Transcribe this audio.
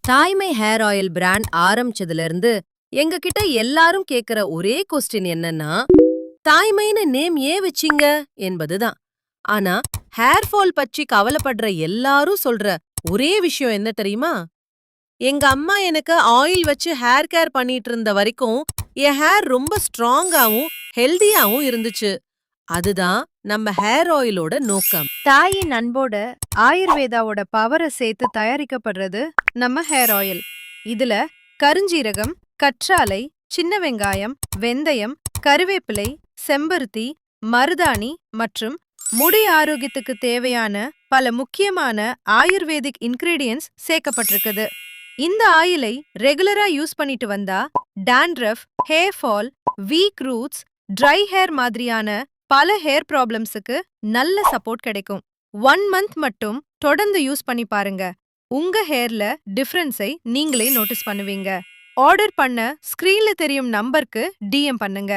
தாய்மை hair oil brand ஆரம்பிச்சதுல இருந்து எங்க கிட்ட எல்லாரும் கேக்குற ஒரே கொஸ்டின் என்னன்னா, தாய்மைன்னு நேம் ஏன் வச்சீங்க என்பதுதான். ஆனா ஹேர் ஃபால் பற்றி கவலைப்படுற எல்லாரும் சொல்ற ஒரே விஷயம் என்ன தெரியுமா? எங்க அம்மா எனக்கு ஆயில் வச்சு ஹேர் கேர் பண்ணிட்டு இருந்த வரைக்கும் என் ஹேர் ரொம்ப ஸ்ட்ராங்காவும் ஹெல்தியாவும் இருந்துச்சு. அதுதான் நம்ம ஹேர் ஆயிலோட நோக்கம். தாயின் அன்போட ஆயுர்வேதாவோட பவரை சேர்த்து தயாரிக்கப்படுறது நம்ம ஹேர் ஆயில். இதுல கருஞ்சீரகம், கற்றாழை, சின்ன வெங்காயம், வெந்தயம், கருவேப்பிலை, செம்பருத்தி, மருதாணி மற்றும் முடி ஆரோக்கியத்துக்கு தேவையான பல முக்கியமான ஆயுர்வேதிக் இன்கிரீடியன்ட்ஸ் சேர்க்கப்பட்டிருக்குது. இந்த ஆயிலை ரெகுலரா யூஸ் பண்ணிட்டு வந்தா dandruff, hair fall, week roots, try hair மாதிரியான பல ஹேர் ப்ராப்ளம்ஸுக்கு நல்ல சப்போர்ட் கிடைக்கும். 1 மந்த் மட்டும் தொடர்ந்து யூஸ் பண்ணி பாருங்க. உங்க ஹேர்ல டிஃபரன்ஸை நீங்களே நோட்டீஸ் பண்ணுவீங்க. ஆர்டர் பண்ண ஸ்கிரீன்ல தெரியும் நம்பருக்கு டிஎம் பண்ணுங்க.